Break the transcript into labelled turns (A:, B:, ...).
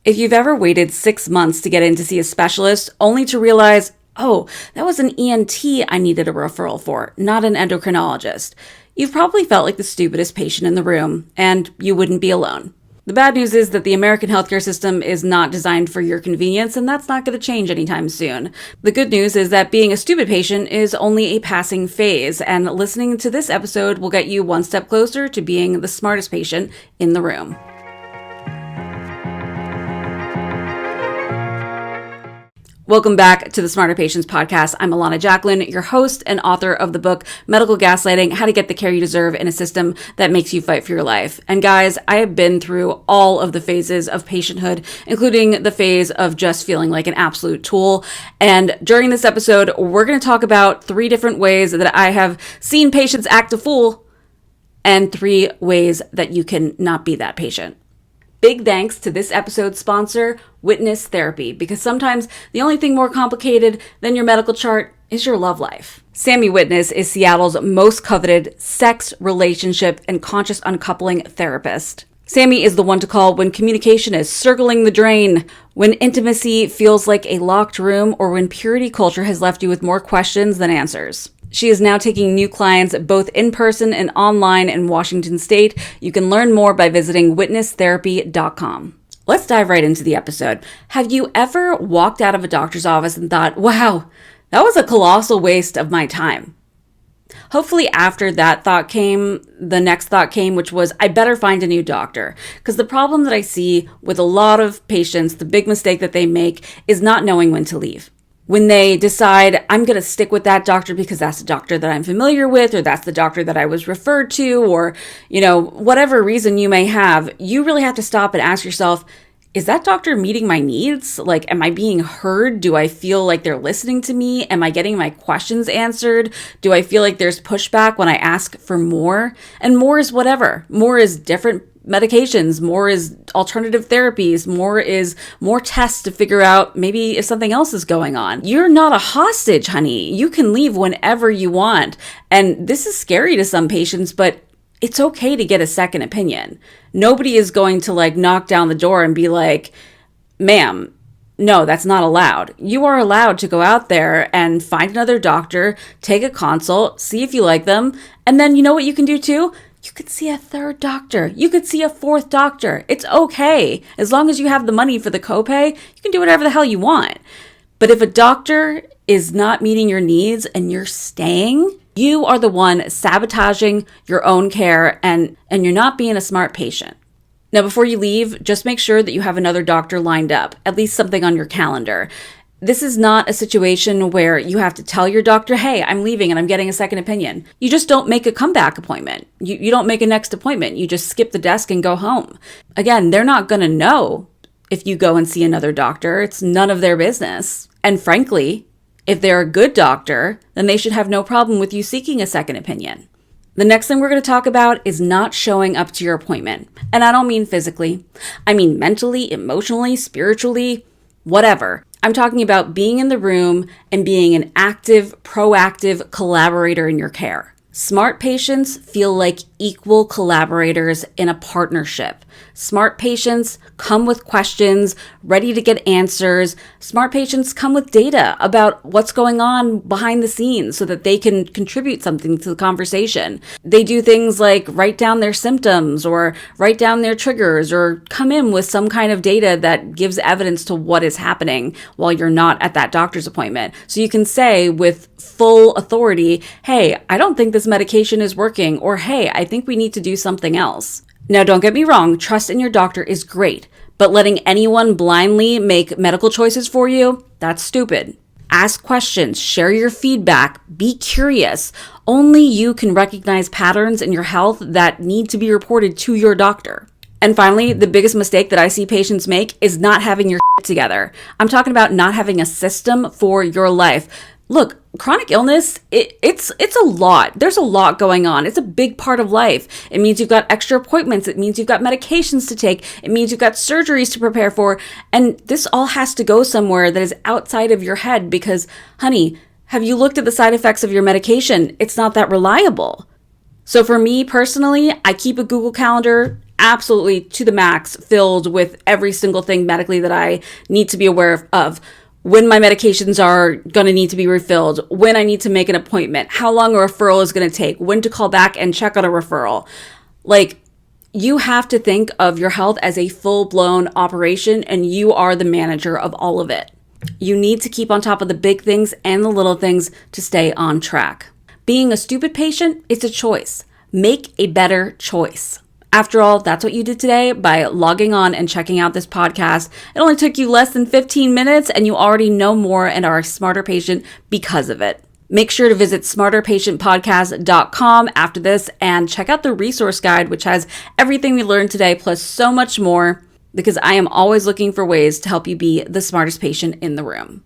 A: If you've ever waited 6 months to get in to see a specialist, only to realize, oh, that was an ENT I needed a referral for, not an endocrinologist, you've probably felt like the stupidest patient in the room, and you wouldn't be alone. The bad news is that the American healthcare system is not designed for your convenience, and that's not going to change anytime soon. The good news is that being a stupid patient is only a passing phase, and listening to this episode will get you one step closer to being the smartest patient in the room. Welcome back to the Smarter Patients podcast. I'm Ilana Jacqueline, your host and author of the book, Medical Gaslighting, How to Get the Care You Deserve in a System That Makes You Fight for Your Life. And guys, I have been through all of the phases of patienthood, including the phase of just feeling like an absolute tool. And during this episode, we're going to talk about 3 different ways that I have seen patients act a fool and 3 ways that you can not be that patient. Big thanks to this episode's sponsor, Witness Therapy, because sometimes the only thing more complicated than your medical chart is your love life. Sammy Witness is Seattle's most coveted sex, relationship, and conscious uncoupling therapist. Sammy is the one to call when communication is circling the drain, when intimacy feels like a locked room, or when purity culture has left you with more questions than answers. She is now taking new clients both in person and online in Washington State. You can learn more by visiting witnesstherapy.com. Let's dive right into the episode. Have you ever walked out of a doctor's office and thought, wow, that was a colossal waste of my time? Hopefully after that thought came, the next thought came, which was, I better find a new doctor. Because the problem that I see with a lot of patients, the big mistake that they make is not knowing when to leave. When they decide, I'm going to stick with that doctor because that's the doctor that I'm familiar with, or that's the doctor that I was referred to, or, whatever reason you may have, you really have to stop and ask yourself, is that doctor meeting my needs? Like, am I being heard? Do I feel like they're listening to me? Am I getting my questions answered? Do I feel like there's pushback when I ask for more? And more is whatever. More is different medications, more is alternative therapies, more is more tests to figure out maybe if something else is going on. You're not a hostage, honey. You can leave whenever you want. And this is scary to some patients, but it's okay to get a second opinion. Nobody is going to knock down the door and be like, ma'am, no, that's not allowed. You are allowed to go out there and find another doctor, take a consult, see if you like them. And then you know what you can do too? You could see a 3rd doctor. You could see a 4th doctor. It's okay. As long as you have the money for the copay, you can do whatever the hell you want. But if a doctor is not meeting your needs and you're staying, you are the one sabotaging your own care and you're not being a smart patient. Now, before you leave, just make sure that you have another doctor lined up, at least something on your calendar. This is not a situation where you have to tell your doctor, hey, I'm leaving and I'm getting a second opinion. You just don't make a comeback appointment. You don't make a next appointment. You just skip the desk and go home. Again, they're not going to know if you go and see another doctor. It's none of their business. And frankly, if they're a good doctor, then they should have no problem with you seeking a second opinion. The next thing we're going to talk about is not showing up to your appointment. And I don't mean physically. I mean mentally, emotionally, spiritually, whatever. I'm talking about being in the room and being an active, proactive collaborator in your care. Smart patients feel like equal collaborators in a partnership. Smart patients come with questions, ready to get answers. Smart patients come with data about what's going on behind the scenes so that they can contribute something to the conversation. They do things like write down their symptoms or write down their triggers or come in with some kind of data that gives evidence to what is happening while you're not at that doctor's appointment. So you can say with full authority, hey, I don't think this medication is working, or hey, I think we need to do something else. Now, don't get me wrong, trust in your doctor is great, but letting anyone blindly make medical choices for you, that's stupid. Ask questions, share your feedback, be curious. Only you can recognize patterns in your health that need to be reported to your doctor. And finally, the biggest mistake that I see patients make is not having your shit together. I'm talking about not having a system for your life. Look, chronic illness, it's a lot. There's a lot going on. It's a big part of life. It means you've got extra appointments. It means you've got medications to take. It means you've got surgeries to prepare for. And this all has to go somewhere that is outside of your head because, honey, have you looked at the side effects of your medication? It's not that reliable. So for me personally, I keep a Google Calendar absolutely to the max filled with every single thing medically that I need to be aware of. When my medications are going to need to be refilled, when I need to make an appointment, how long a referral is going to take, when to call back and check on a referral. Like, you have to think of your health as a full-blown operation, and you are the manager of all of it. You need to keep on top of the big things and the little things to stay on track. Being a stupid patient, it's a choice. Make a better choice. After all, that's what you did today by logging on and checking out this podcast. It only took you less than 15 minutes, and you already know more and are a smarter patient because of it. Make sure to visit smarterpatientpodcast.com after this and check out the resource guide, which has everything we learned today plus so much more, because I am always looking for ways to help you be the smartest patient in the room.